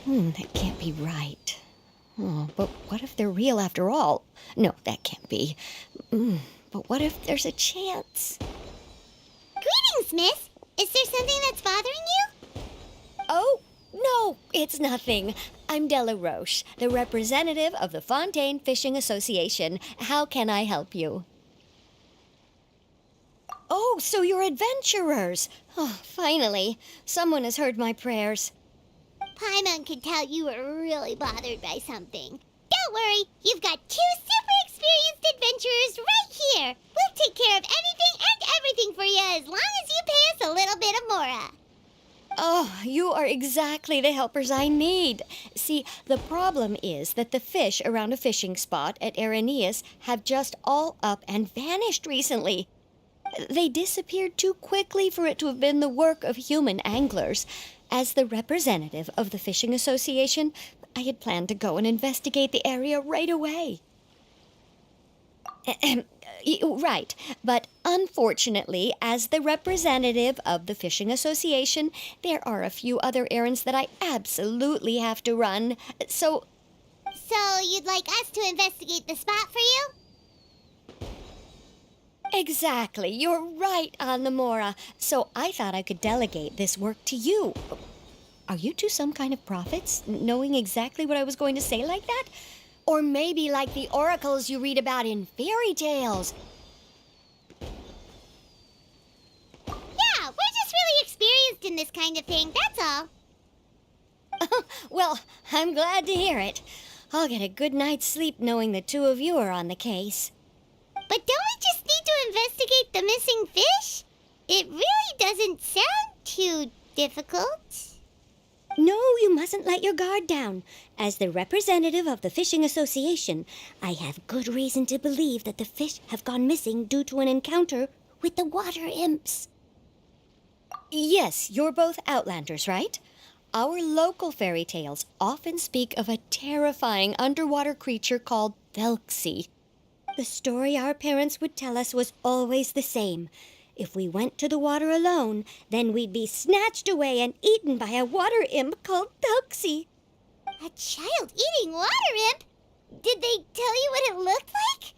That can't be right. Oh, but what if they're real after all? No, that can't be. But what if there's a chance? Greetings, miss. Is there something that's bothering you? Oh, no, it's nothing. I'm Della Roche, the representative of the Fontaine Fishing Association. How can I help you? Oh, so you're adventurers. Oh, finally. Someone has heard my prayers. Paimon could tell you were really bothered by something. Don't worry, you've got two super experienced adventurers right here. We'll take care of anything and everything for you as long as you pay us a little bit of mora. Oh, you are exactly the helpers I need. See, the problem is that the fish around a fishing spot at Araneus have just all up and vanished recently. They disappeared too quickly for it to have been the work of human anglers. As the representative of the Fishing Association, I had planned to go and investigate the area right away. Right, but unfortunately, as the representative of the Fishing Association, there are a few other errands that I absolutely have to run. So you'd like us to investigate the spot for you? exactly, you're right on the Mora. So I thought I could delegate this work to you. Are you two some kind of prophets, knowing exactly what I was going to say like that? Or maybe like the oracles you read about in fairy tales? Yeah, we're just really experienced in this kind of thing, that's all. Well, I'm glad to hear it. I'll get a good night's sleep knowing the two of you are on the case. But don't we just need to investigate the missing fish? It really doesn't sound too difficult. No, you mustn't let your guard down. As the representative of the Fishing Association, I have good reason to believe that the fish have gone missing due to an encounter with the water imps. Yes, you're both Outlanders, right? Our local fairy tales often speak of a terrifying underwater creature called Thelxie. The story our parents would tell us was always the same. If we went to the water alone, then we'd be snatched away and eaten by a water imp called Thelxie. A child-eating water imp? Did they tell you what it looked like?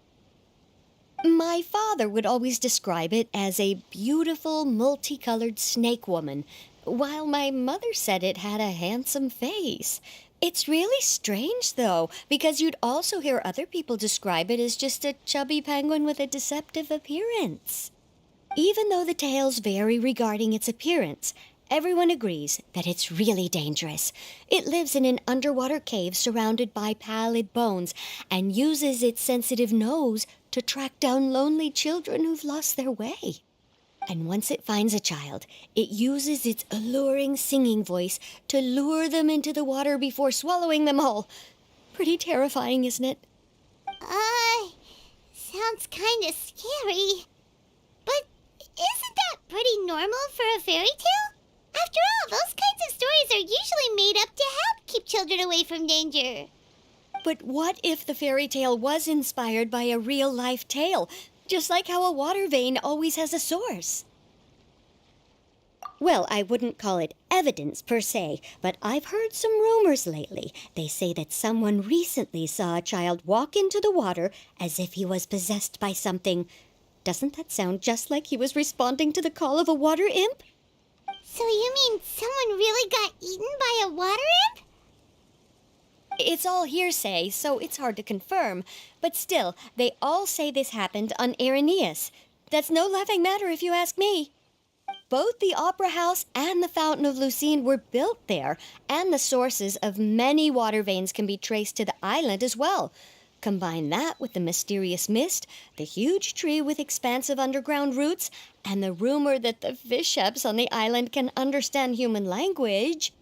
My father would always describe it as a beautiful, multicolored snake woman, while my mother said it had a handsome face. It's really strange, though, because you'd also hear other people describe it as just a chubby penguin with a deceptive appearance. Even though the tales vary regarding its appearance, everyone agrees that it's really dangerous. It lives in an underwater cave surrounded by pallid bones and uses its sensitive nose to track down lonely children who've lost their way. And once it finds a child, it uses its alluring singing voice to lure them into the water before swallowing them all. Pretty terrifying, isn't it? Sounds kinda scary. But isn't that pretty normal for a fairy tale? After all, those kinds of stories are usually made up to help keep children away from danger. But what if the fairy tale was inspired by a real-life tale, just like how a water vein always has a source? Well, I wouldn't call it evidence per se, but I've heard some rumors lately. They say that someone recently saw a child walk into the water as if he was possessed by something. Doesn't that sound just like he was responding to the call of a water imp? So you mean someone really got eaten by a water imp? It's all hearsay, so it's hard to confirm. But still, they all say this happened on Araneus. That's no laughing matter if you ask me. Both the Opera House and the Fountain of Lucine were built there, and the sources of many water veins can be traced to the island as well. Combine that with the mysterious mist, the huge tree with expansive underground roots, and the rumor that the fish-heps on the island can understand human language.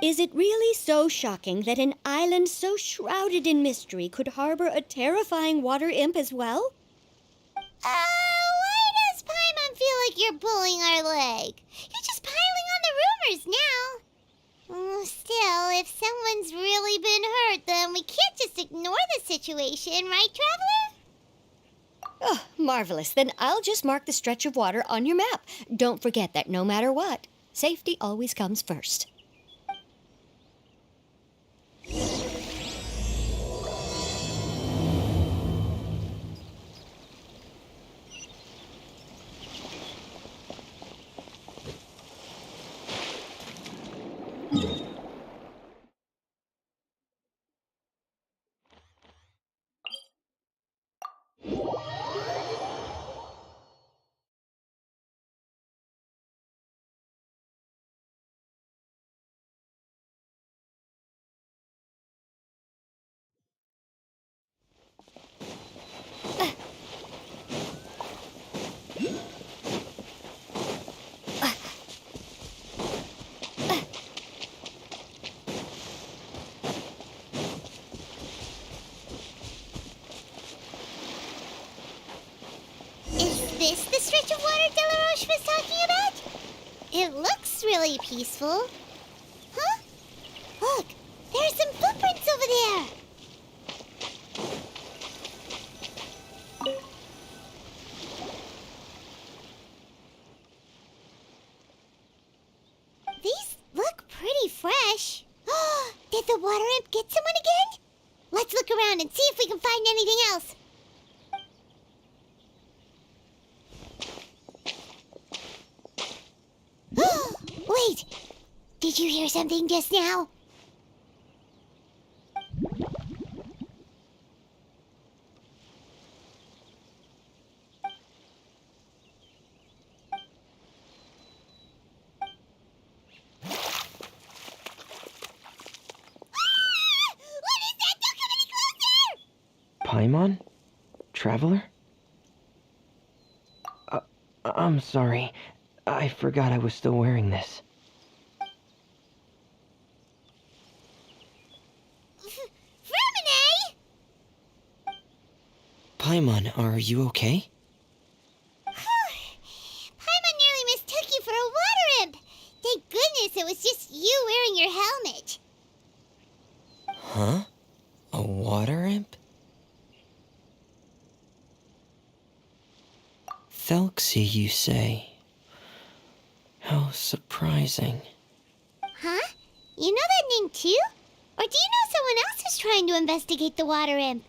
Is it really so shocking that an island so shrouded in mystery could harbor a terrifying water imp as well? Why does Paimon feel like you're pulling our leg? You're just piling on the rumors now. Still, if someone's really been hurt, then we can't just ignore the situation, right, Traveler? Oh, marvelous. Then I'll just mark the stretch of water on your map. Don't forget that no matter what, safety always comes first. really peaceful. Huh? Look, there's some footprints over there. These look pretty fresh. Did the water imp get someone again? Let's look around and see if we can find anything else. Wait, did you hear something just now? What is that? Don't come any closer! Paimon? Traveler? I'm sorry. I forgot I was still wearing this. Vermine! Paimon, are you okay? Paimon nearly mistook you for a water imp. Thank goodness it was just you wearing your helmet. Huh? A water imp? Thelxie, you say? How surprising. Huh? You know that name too? Or do you know someone else is trying to investigate the water imp?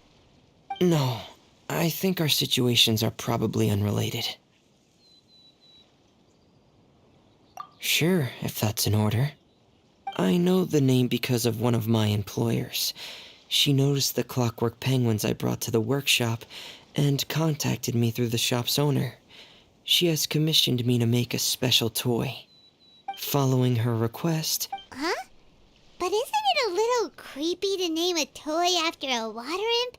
No, I think our situations are probably unrelated. Sure, if that's in order. I know the name because of one of my employers. She noticed the clockwork penguins I brought to the workshop and contacted me through the shop's owner. She has commissioned me to make a special toy. Following her request... Huh? But isn't it a little creepy to name a toy after a water imp?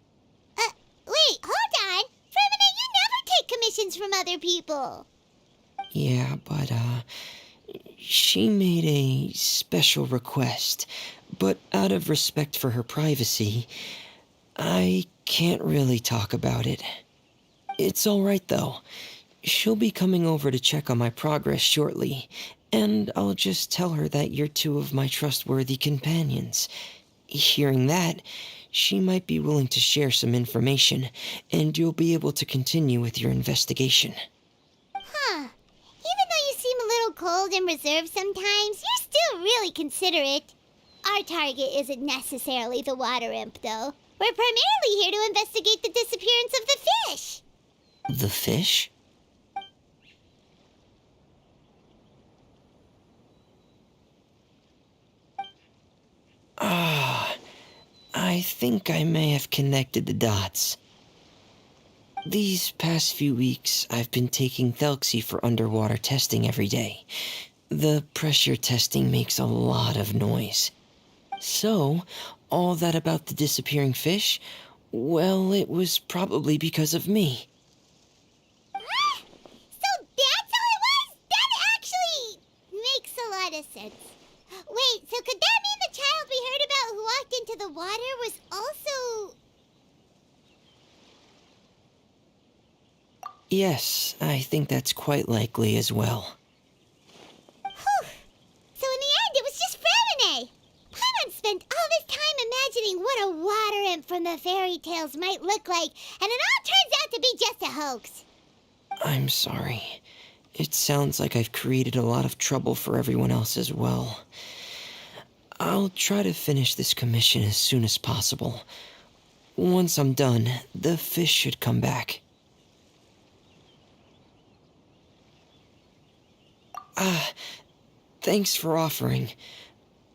Wait, hold on! Fremina, you never take commissions from other people! Yeah, but, she made a special request. But out of respect for her privacy, I can't really talk about it. It's alright, though. She'll be coming over to check on my progress shortly, and I'll just tell her that you're two of my trustworthy companions. Hearing that, she might be willing to share some information, and you'll be able to continue with your investigation. Huh. Even though you seem a little cold and reserved sometimes, you're still really considerate. Our target isn't necessarily the water imp, though. We're primarily here to investigate the disappearance of the fish. The fish? I think I may have connected the dots. These past few weeks, I've been taking Thelxie for underwater testing every day. The pressure testing makes a lot of noise. So, all that about the disappearing fish, well, it was probably because of me. So that's all it was? That actually makes a lot of sense. Wait, so could that mean the child we heard about who walked into the water was also... Yes, I think that's quite likely as well. Whew. So in the end, it was just Fremine. Paimon spent all this time imagining what a water imp from the fairy tales might look like, and it all turns out to be just a hoax. I'm sorry. It sounds like I've created a lot of trouble for everyone else as well. I'll try to finish this commission as soon as possible. Once I'm done, the fish should come back. Thanks for offering,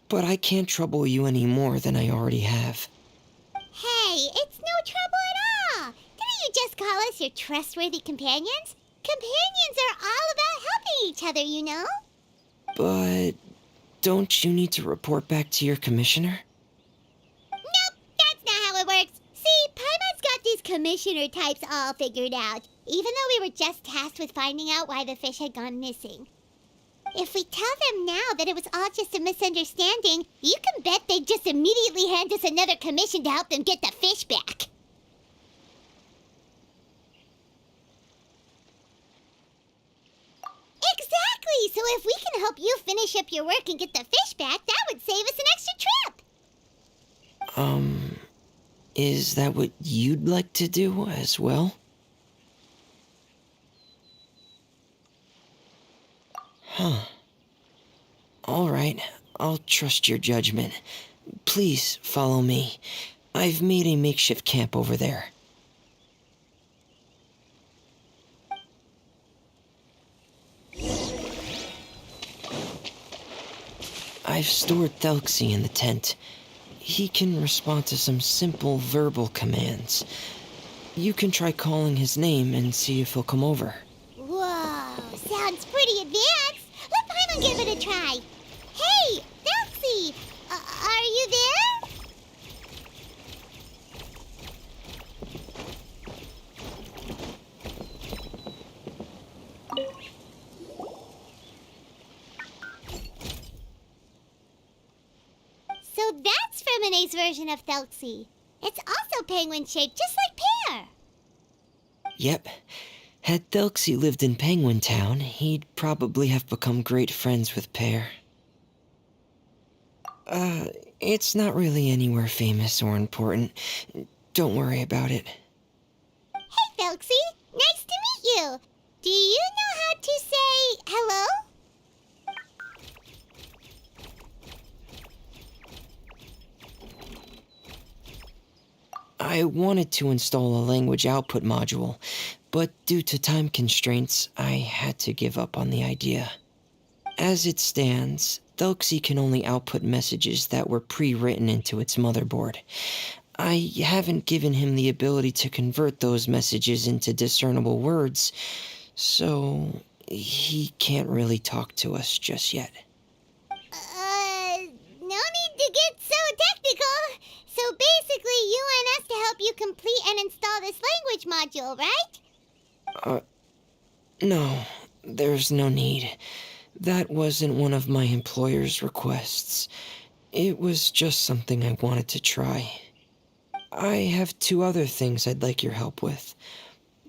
but I can't trouble you any more than I already have. Hey, it's no trouble at all. Didn't you just call us your trustworthy companions? Companions are all about helping each other, you know? But don't you need to report back to your commissioner? Nope, that's not how it works. See, Paimon's got these commissioner types all figured out, even though we were just tasked with finding out why the fish had gone missing. If we tell them now that it was all just a misunderstanding, you can bet they'd just immediately hand us another commission to help them get the fish back. Exactly! So if we can help you finish up your work and get the fish back, that would save us an extra trip. Is that what you'd like to do as well? Huh. All right, I'll trust your judgment. Please follow me. I've made a makeshift camp over there. I've stored Thelxie in the tent. He can respond to some simple verbal commands. You can try calling his name and see if he'll come over. Whoa, sounds pretty advanced. Let Paimon give it a try. Hey, Thelxie, are you there? So that's Fremone's version of Thelxie. It's also penguin-shaped, just like Pear. Yep. Had Thelxie lived in Penguin Town, he'd probably have become great friends with Pear. It's not really anywhere famous or important. Don't worry about it. Hey, Thelxie, nice to meet you. Do you know how to say hello? I wanted to install a language output module, but due to time constraints, I had to give up on the idea. As it stands, Thelxie can only output messages that were pre-written into its motherboard. I haven't given him the ability to convert those messages into discernible words, so he can't really talk to us just yet. No need to get so technical. So basically, you want us to help you complete and install this language module, right? No, there's no need. That wasn't one of my employer's requests. It was just something I wanted to try. I have 2 other things I'd like your help with.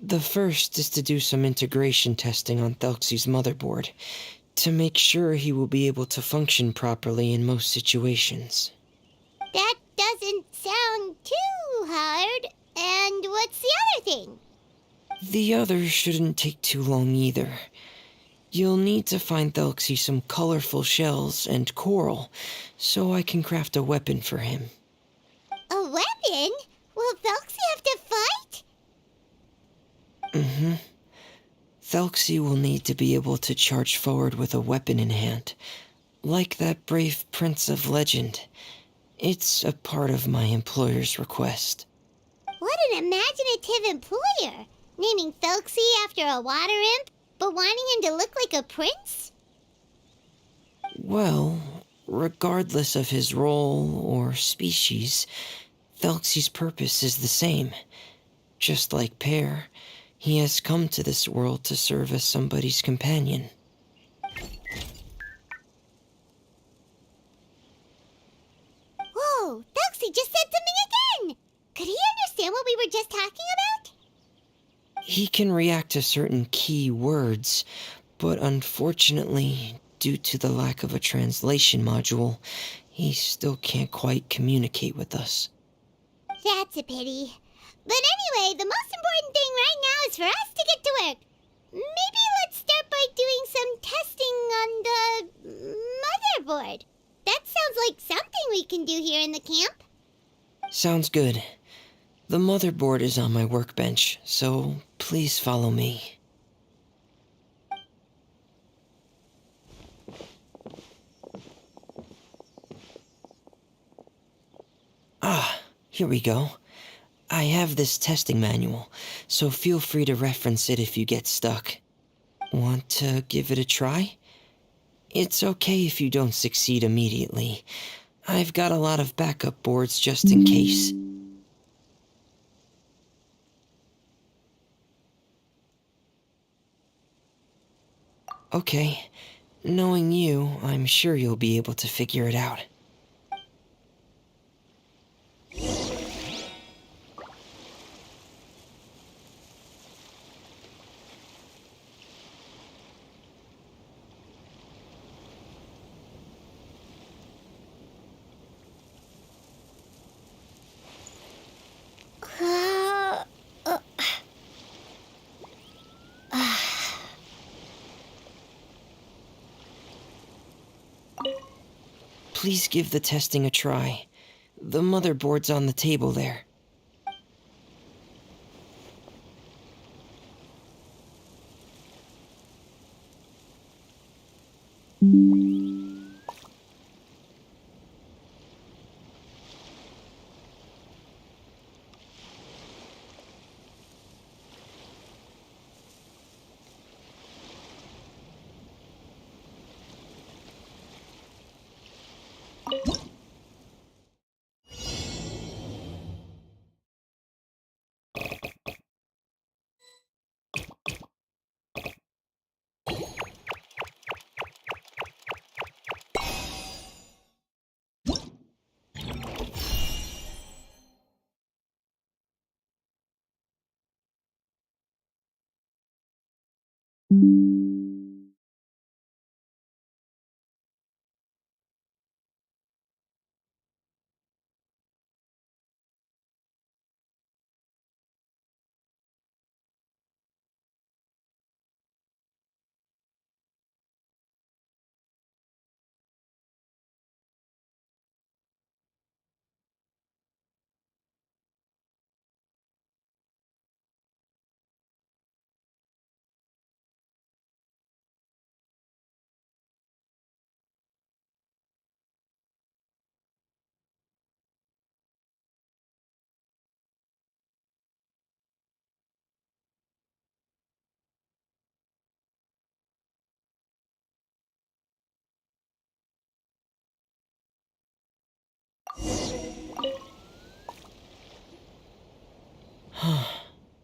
The first is to do some integration testing on Thelxie's motherboard, to make sure he will be able to function properly in most situations. That doesn't sound too hard. And what's the other thing? The other shouldn't take too long either. You'll need to find Thelxie some colorful shells and coral, so I can craft a weapon for him. A weapon? Will Thelxie have to fight? Mm-hmm. Thelxie will need to be able to charge forward with a weapon in hand, like that brave prince of legend. It's a part of my employer's request. What an imaginative employer! Naming Thelxie after a water imp, but wanting him to look like a prince? Well, regardless of his role or species, Thelxie's purpose is the same. Just like Pear, he has come to this world to serve as somebody's companion. Whoa, Thelxie just said something again! Could he understand what we were just talking about? He can react to certain key words, but unfortunately, due to the lack of a translation module, he still can't quite communicate with us. That's a pity. But anyway, the most important thing right now is for us to get to work. Maybe let's start by doing some testing on the motherboard. That sounds like something we can do here in the camp. Sounds good. The motherboard is on my workbench, so please follow me. Ah, here we go. I have this testing manual, so feel free to reference it if you get stuck. Want to give it a try? It's okay if you don't succeed immediately. I've got a lot of backup boards just in case. Okay, knowing you, I'm sure you'll be able to figure it out. please give the testing a try. The motherboard's on the table there.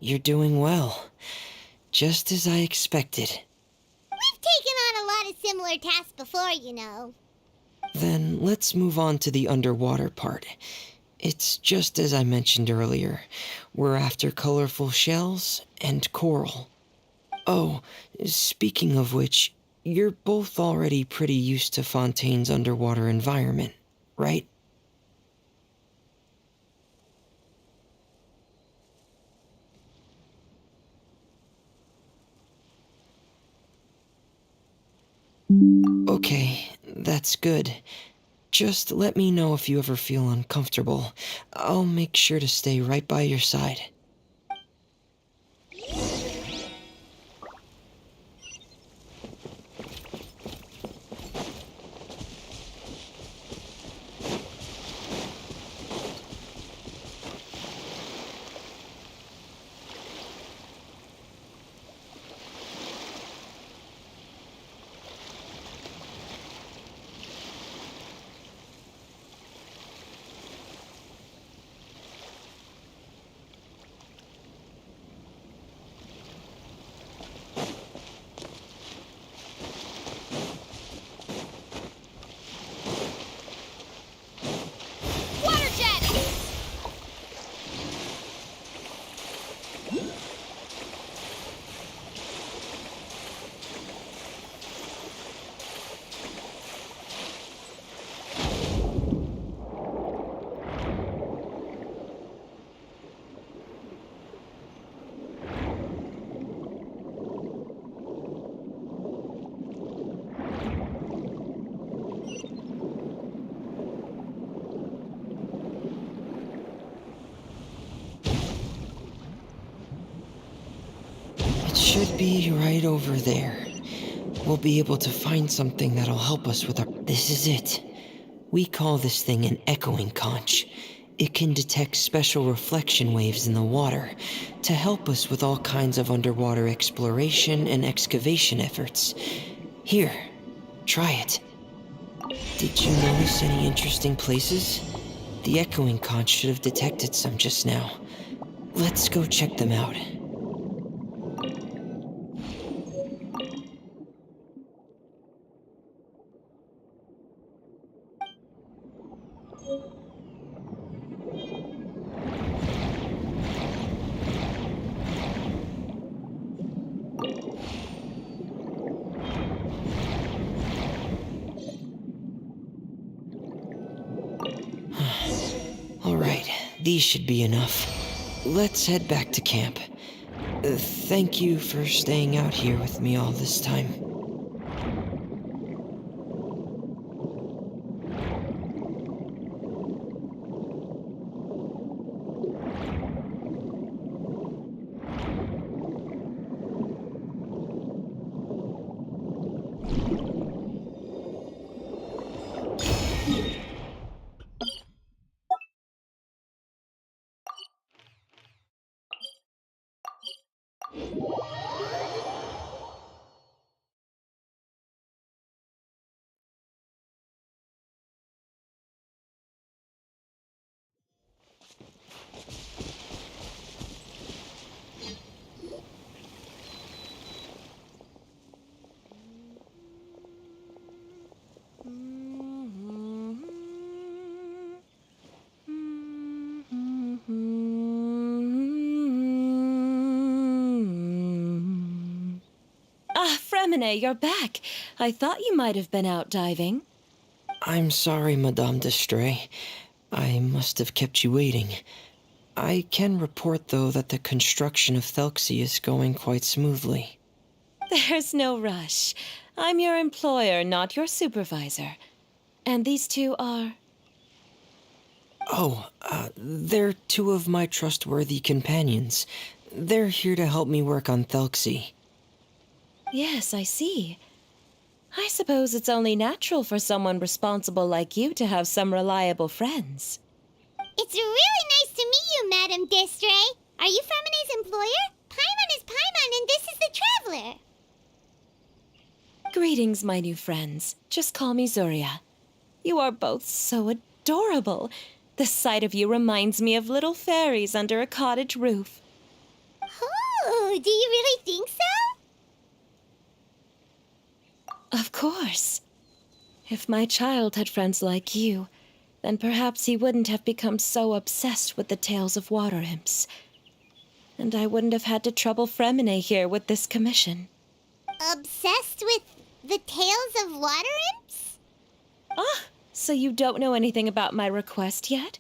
You're doing well. Just as I expected. We've taken on a lot of similar tasks before, you know. Then let's move on to the underwater part. It's just as I mentioned earlier. We're after colorful shells and coral. Oh, speaking of which, you're both already pretty used to Fontaine's underwater environment, right? Okay, that's good. Just let me know if you ever feel uncomfortable. I'll make sure to stay right by your side. Water jet! It should be right over there. We'll be able to find something that'll help us with our... This is it. We call this thing an echoing conch. It can detect special reflection waves in the water to help us with all kinds of underwater exploration and excavation efforts. Here, try it. Did you notice any interesting places? The echoing conch should have detected some just now. Let's go check them out. Alright, these should be enough. Let's head back to camp. Thank you for staying out here with me all this time. Fremine, you're back. I thought you might have been out diving. I'm sorry, Madame d'Estray. I must have kept you waiting. I can report, though, that the construction of Thelxie is going quite smoothly. There's no rush. I'm your employer, not your supervisor. And these two are... Oh, they're two of my trustworthy companions. They're here to help me work on Thelxie. Yes, I see. I suppose it's only natural for someone responsible like you to have some reliable friends. It's really nice to meet you, Madame d'Estray. Are you Fremine's employer? Paimon is Paimon, and this is the Traveler. Greetings, my new friends. Just call me Zuria. You are both so adorable. The sight of you reminds me of little fairies under a cottage roof. Oh, do you really think so? Of course. If my child had friends like you, then perhaps he wouldn't have become so obsessed with the tales of water imps. And I wouldn't have had to trouble Fremine here with this commission. Obsessed with the tales of water imps? Ah, so you don't know anything about my request yet?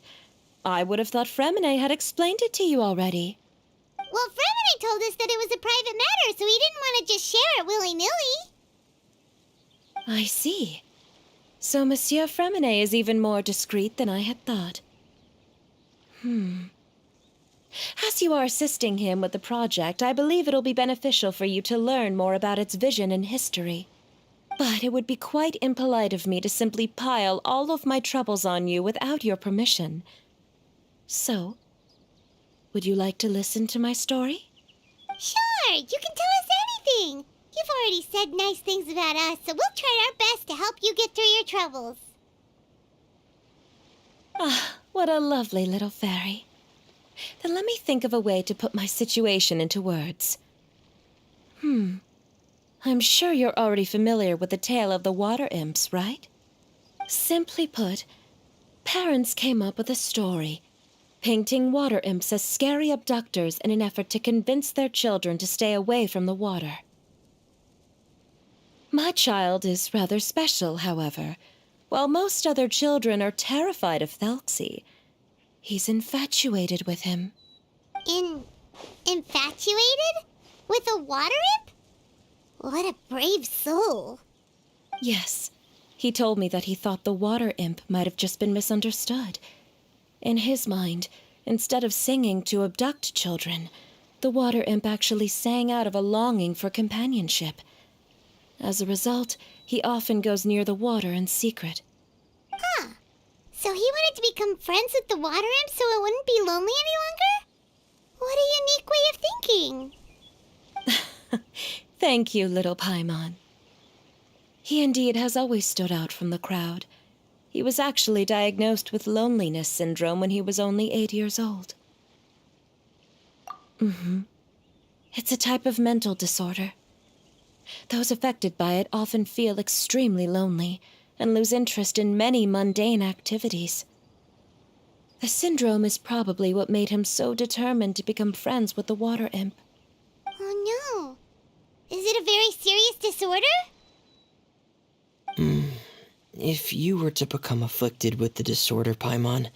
I would have thought Fremine had explained it to you already. Well, Fremine told us that it was a private matter, so he didn't want to just share it willy-nilly. I see. So Monsieur Fremine is even more discreet than I had thought. As you are assisting him with the project, I believe it'll be beneficial for you to learn more about its vision and history. But it would be quite impolite of me to simply pile all of my troubles on you without your permission. So, would you like to listen to my story? Sure, you can tell us anything. You've already said nice things about us, so we'll try our best to help you get through your troubles. Ah, what a lovely little fairy. Then let me think of a way to put my situation into words. I'm sure you're already familiar with the tale of the water imps, right? Simply put, parents came up with a story, painting water imps as scary abductors in an effort to convince their children to stay away from the water. My child is rather special, however. While most other children are terrified of Thelxie, he's infatuated with him. Infatuated? With a water imp? What a brave soul. Yes, he told me that he thought the water imp might have just been misunderstood. In his mind, instead of singing to abduct children, the water imp actually sang out of a longing for companionship. As a result, he often goes near the water in secret. Huh. So he wanted to become friends with the water imp so it wouldn't be lonely any longer? What a unique way of thinking. Thank you, little Paimon. He indeed has always stood out from the crowd. He was actually diagnosed with loneliness syndrome when he was only 8 years old. It's a type of mental disorder. Those affected by it often feel extremely lonely and lose interest in many mundane activities. The syndrome is probably what made him so determined to become friends with the water imp. Oh no. Is it a very serious disorder? If you were to become afflicted with the disorder, Paimon,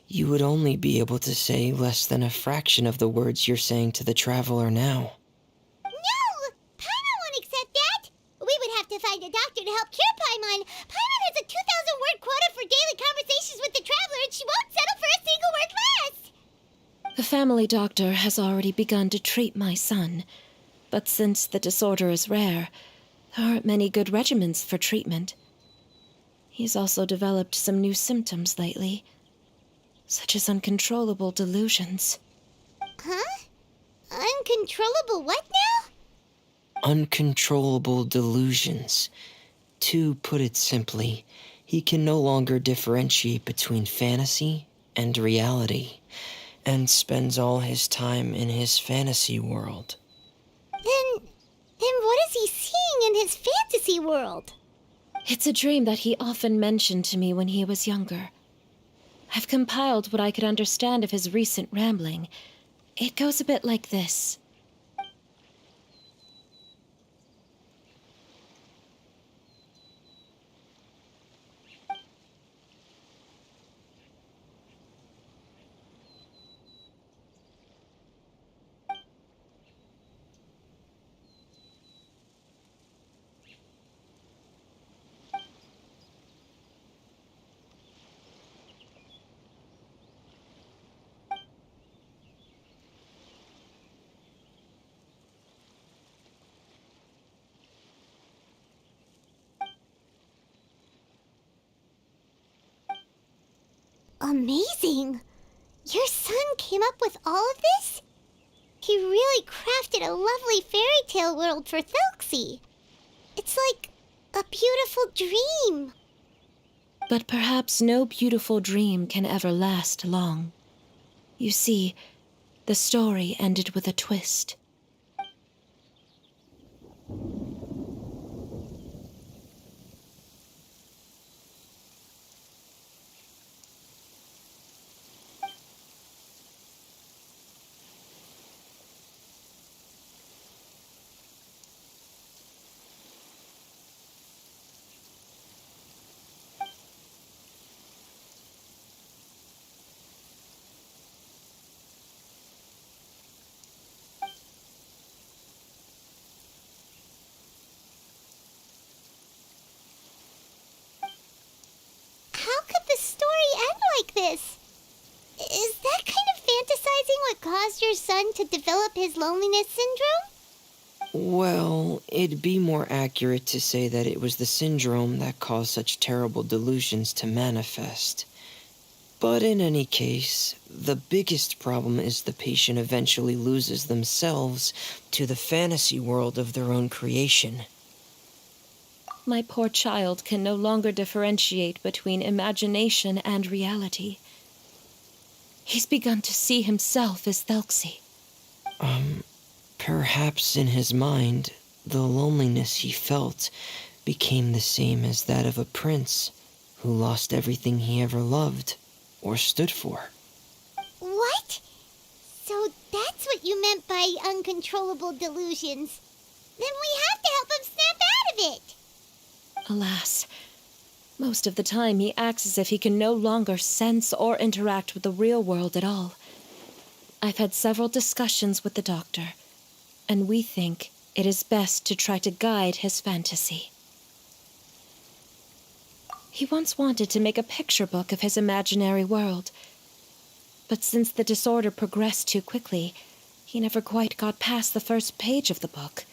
you would only be able to say less than a fraction of the words you're saying to the Traveler now. No! Paimon won't accept that! We would have to find a doctor to help cure Paimon. Paimon has a 2,000-word quota for daily conversations with the Traveler, and she won't settle for a single word less! The family doctor has already begun to treat my son, but since the disorder is rare, there aren't many good regimens for treatment. He's also developed some new symptoms lately, such as uncontrollable delusions. Huh? Uncontrollable what now? Uncontrollable delusions. To put it simply, he can no longer differentiate between fantasy and reality, and spends all his time in his fantasy world. Then what is he seeing in his fantasy world? It's a dream that he often mentioned to me when he was younger. I've compiled what I could understand of his recent rambling. It goes a bit like this. amazing. Your son came up with all of this? He really crafted a lovely fairy tale world for Thelxie. It's like a beautiful dream. But perhaps no beautiful dream can ever last long. You see, the story ended with a twist. How could the story end like this? Is that kind of fantasizing what caused your son to develop his loneliness syndrome? Well, it'd be more accurate to say that it was the syndrome that caused such terrible delusions to manifest. But in any case, the biggest problem is the patient eventually loses themselves to the fantasy world of their own creation. My poor child can no longer differentiate between imagination and reality. He's begun to see himself as Thelxie. Perhaps in his mind, the loneliness he felt became the same as that of a prince who lost everything he ever loved or stood for. What? So that's what you meant by uncontrollable delusions. Then we have to help him snap out of it. Alas, most of the time he acts as if he can no longer sense or interact with the real world at all. I've had several discussions with the doctor, and we think it is best to try to guide his fantasy. He once wanted to make a picture book of his imaginary world, but since the disorder progressed too quickly, he never quite got past the first page of the book.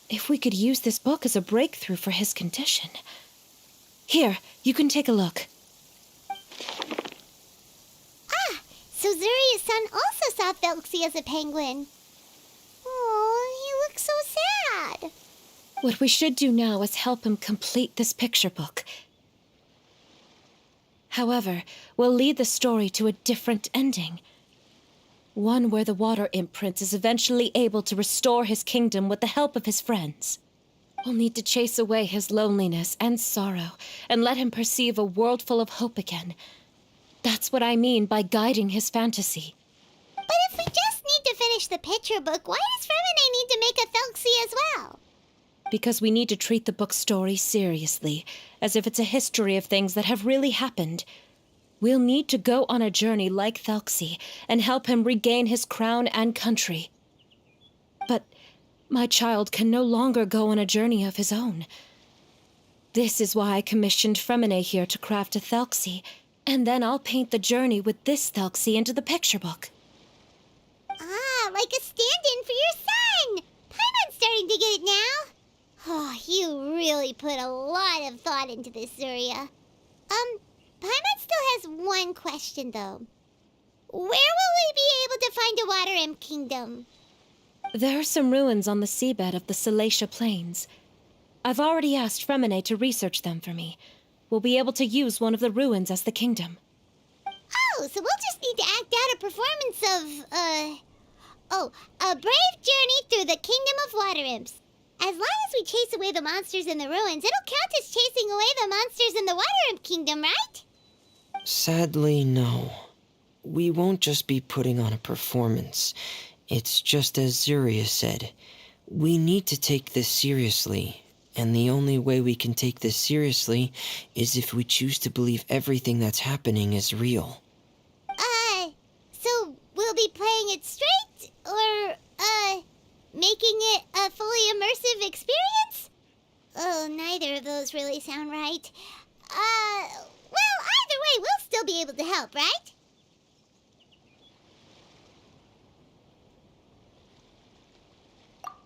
If we could use this book as a breakthrough for his condition. Here, you can take a look. Ah, so Zuria's son also saw Thelxie as a penguin. Oh, he looks so sad. What we should do now is help him complete this picture book. However, we'll lead the story to a different ending. One where the water imp prince is eventually able to restore his kingdom with the help of his friends. We'll need to chase away his loneliness and sorrow and let him perceive a world full of hope again. That's what I mean by guiding his fantasy. But if we just need to finish the picture book, why does Fremine need to make a Thelxie as well? Because we need to treat the book's story seriously, as if it's a history of things that have really happened. We'll need to go on a journey like Thelxie and help him regain his crown and country. But my child can no longer go on a journey of his own. This is why I commissioned Fremine here to craft a Thelxie, and then I'll paint the journey with this Thelxie into the picture book. Ah, like a stand-in for your son! Paimon's starting to get it now. Oh, you really put a lot of thought into this, Zuria. Paimon still has one question, though. Where will we be able to find a Water Imp Kingdom? There are some ruins on the seabed of the Salacia Plains. I've already asked Fremine to research them for me. We'll be able to use one of the ruins as the kingdom. Oh, so we'll just need to act out a performance of, a brave journey through the Kingdom of Water Imps. As long as we chase away the monsters in the ruins, it'll count as chasing away the monsters in the Water Imp Kingdom, right? Sadly, no. We won't just be putting on a performance. It's just as Zuria said. We need to take this seriously. And the only way we can take this seriously is if we choose to believe everything that's happening is real. So we'll be playing it straight? Or, making it a fully immersive experience? Oh, neither of those really sound right. Well, either way, we'll still be able to help, right?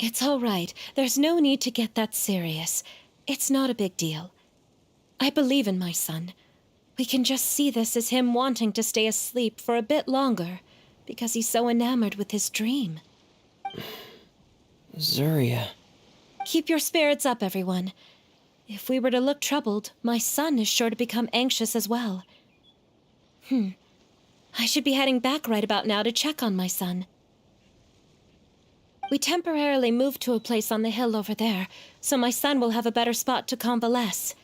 It's all right. There's no need to get that serious. It's not a big deal. I believe in my son. We can just see this as him wanting to stay asleep for a bit longer, because he's so enamored with his dream. Zuria. Keep your spirits up, everyone. If we were to look troubled, my son is sure to become anxious as well. I should be heading back right about now to check on my son. We temporarily moved to a place on the hill over there, so my son will have a better spot to convalesce.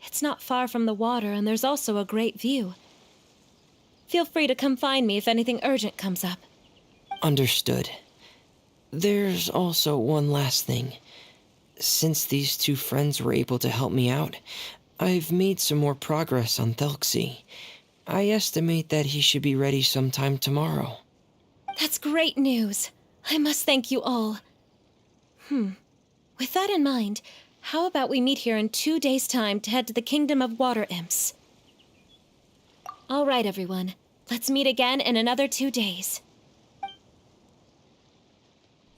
It's not far from the water, and there's also a great view. Feel free to come find me if anything urgent comes up. Understood. There's also one last thing. Since these two friends were able to help me out, I've made some more progress on Thelxie. I estimate that he should be ready sometime tomorrow. That's great news. I must thank you all. With that in mind, how about we meet here in 2 days' time to head to the Kingdom of Water Imps? All right, everyone. Let's meet again in another 2 days.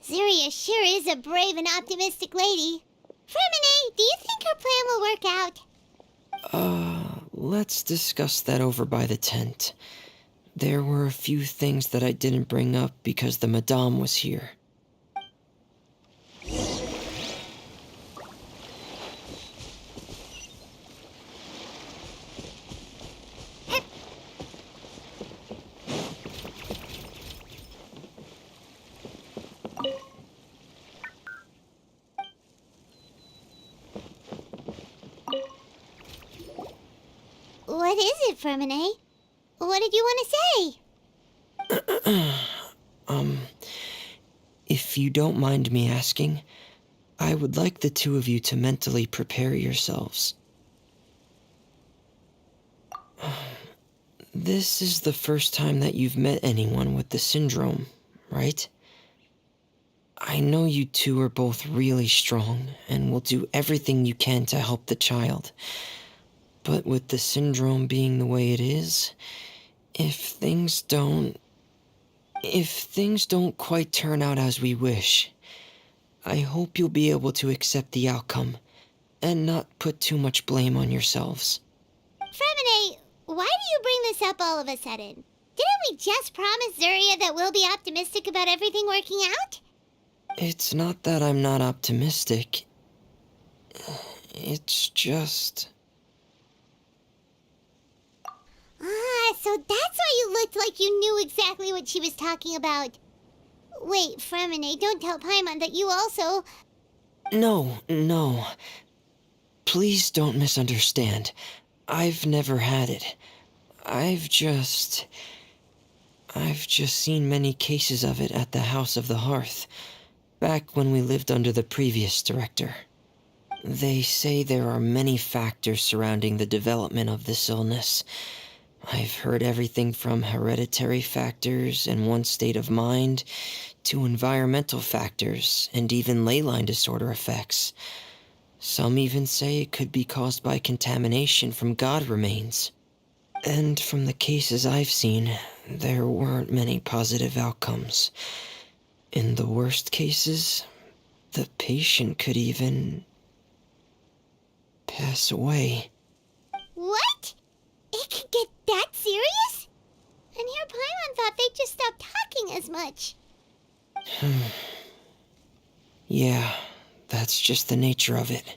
Zuria sure is a brave and optimistic lady. Fremine, do you think her plan will work out? Let's discuss that over by the tent. There were a few things that I didn't bring up because the Madame was here. What is it, Fremine? What did you want to say? If you don't mind me asking, I would like the two of you to mentally prepare yourselves. This is the first time that you've met anyone with the syndrome, right? I know you two are both really strong and will do everything you can to help the child. But with the syndrome being the way it is, if things don't quite turn out as we wish, I hope you'll be able to accept the outcome and not put too much blame on yourselves. Fremine, why do you bring this up all of a sudden? Didn't we just promise Zuria that we'll be optimistic about everything working out? It's not that I'm not optimistic. It's just... So that's why you looked like you knew exactly what she was talking about. Wait, Fremine, don't tell Paimon that you also... No. Please don't misunderstand. I've never had it. I've just seen many cases of it at the House of the Hearth, back when we lived under the previous director. They say there are many factors surrounding the development of this illness. I've heard everything from hereditary factors and one's state of mind, to environmental factors and even ley line disorder effects. Some even say it could be caused by contamination from god remains. And from the cases I've seen, there weren't many positive outcomes. In the worst cases, the patient could even pass away. What? It could get that serious? And here Paimon thought they'd just stop talking as much. Yeah, that's just the nature of it.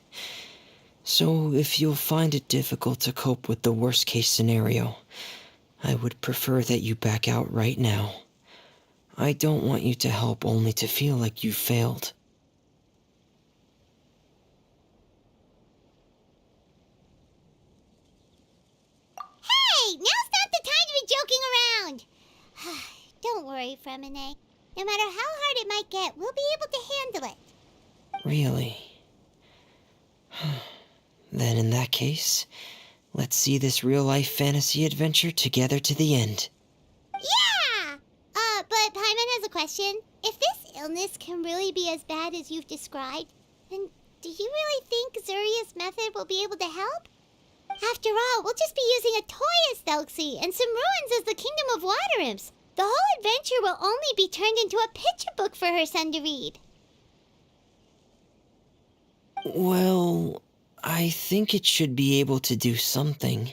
So if you'll find it difficult to cope with the worst case scenario, I would prefer that you back out right now. I don't want you to help only to feel like you failed. Hey, now's not the time to be joking around. Don't worry, Fremine. No matter how hard it might get, we'll be able to handle it. Really? Then in that case, let's see this real-life fantasy adventure together to the end. Yeah! But Paimon has a question. If this illness can really be as bad as you've described, then do you really think Zuria's method will be able to help? After all, we'll just be using a toy as Thelxie and some ruins as the Kingdom of Water Imps. The whole adventure will only be turned into a picture book for her son to read. Well, I think it should be able to do something.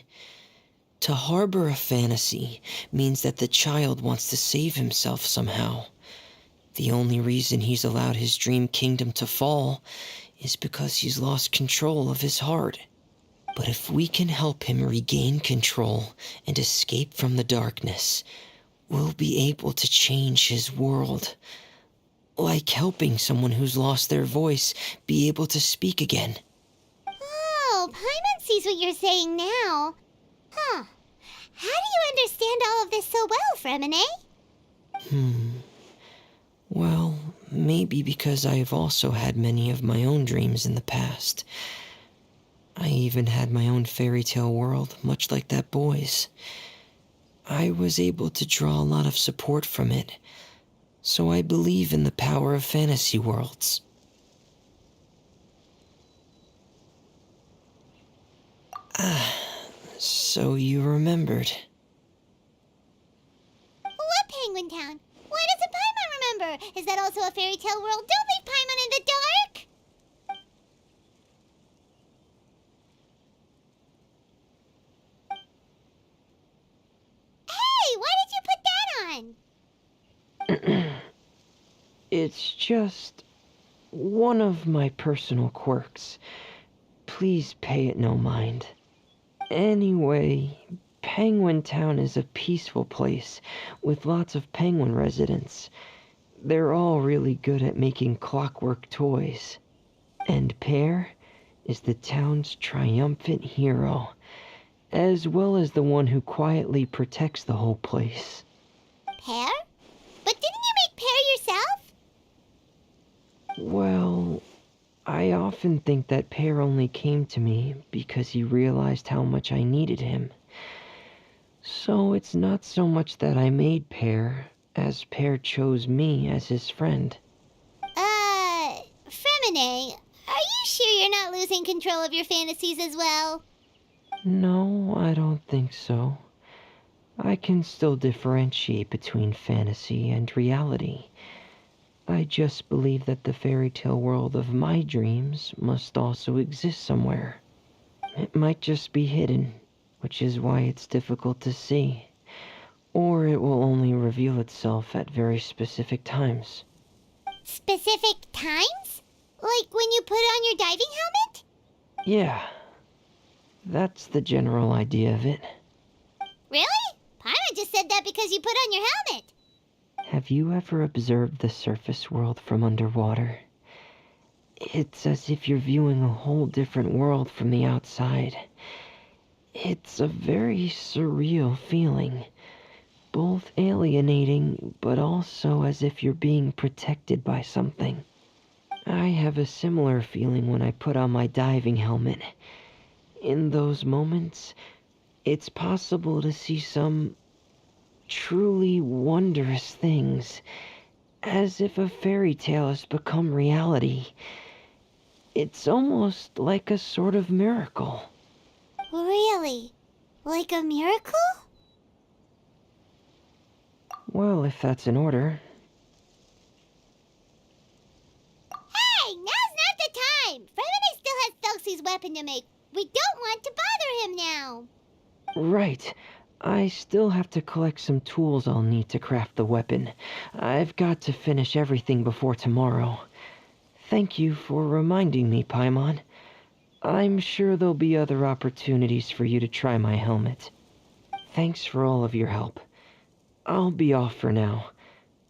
To harbor a fantasy means that the child wants to save himself somehow. The only reason he's allowed his dream kingdom to fall is because he's lost control of his heart. But if we can help him regain control and escape from the darkness, we'll be able to change his world. Like helping someone who's lost their voice be able to speak again. Oh, Paimon sees what you're saying now. Huh. How do you understand all of this so well, Fremine? Well, maybe because I have also had many of my own dreams in the past. I even had my own fairy tale world, much like that boy's. I was able to draw a lot of support from it, so I believe in the power of fantasy worlds. So you remembered. What Penguin Town? Why doesn't Paimon remember? Is that also a fairy tale world? Don't leave Paimon in the dark! Hey, why did you put that on? It's just one of my personal quirks. Please pay it no mind. Anyway, Penguin Town is a peaceful place with lots of penguin residents. They're all really good at making clockwork toys. And Pear is the town's triumphant hero, as well as the one who quietly protects the whole place. Pear? But didn't you make Pear yourself? Well, I often think that Pear only came to me because he realized how much I needed him. So it's not so much that I made Pear, as Pear chose me as his friend. Fremine, are you sure you're not losing control of your fantasies as well? No, I don't think so. I can still differentiate between fantasy and reality. I just believe that the fairy tale world of my dreams must also exist somewhere. It might just be hidden, which is why it's difficult to see. Or it will only reveal itself at very specific times. Specific times? Like when you put on your diving helmet? Yeah, that's the general idea of it. Really? Paimon just said that because you put on your helmet. Have you ever observed the surface world from underwater? It's as if you're viewing a whole different world from the outside. It's a very surreal feeling. Both alienating, but also as if you're being protected by something. I have a similar feeling when I put on my diving helmet. In those moments, it's possible to see some truly wondrous things, as if a fairy tale has become reality. It's almost like a sort of miracle. Really? Like a miracle? Well, if that's in order. Hey, now's not the time! Fremine still has Thelxie's weapon to make. We don't want to bother him now. Right. I still have to collect some tools I'll need to craft the weapon. I've got to finish everything before tomorrow. Thank you for reminding me, Paimon. I'm sure there'll be other opportunities for you to try my helmet. Thanks for all of your help. I'll be off for now.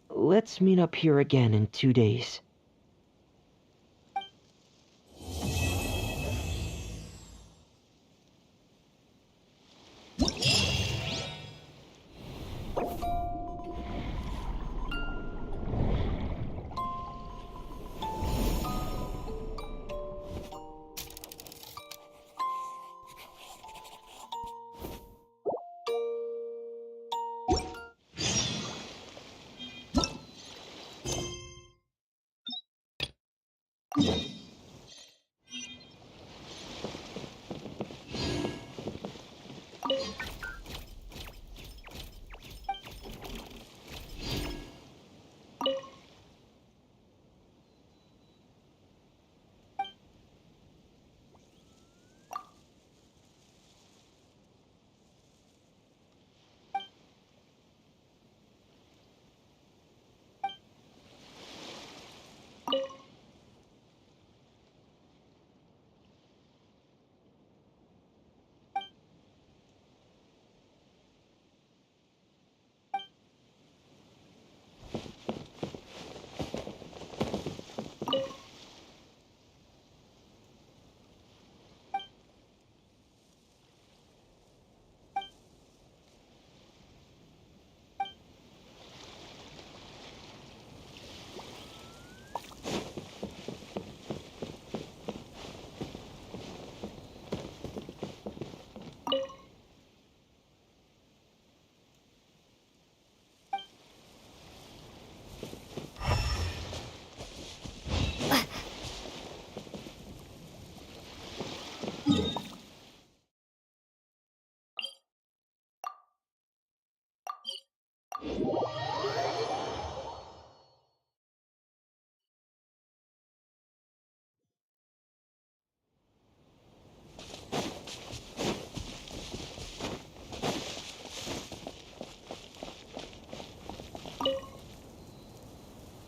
Let's meet up here again in 2 days.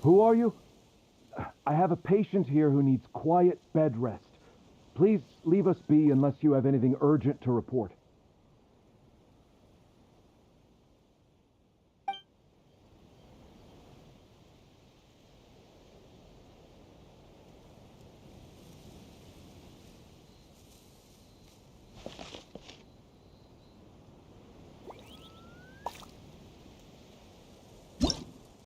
Who are you? I have a patient here who needs quiet bed rest. Please leave us be unless you have anything urgent to report.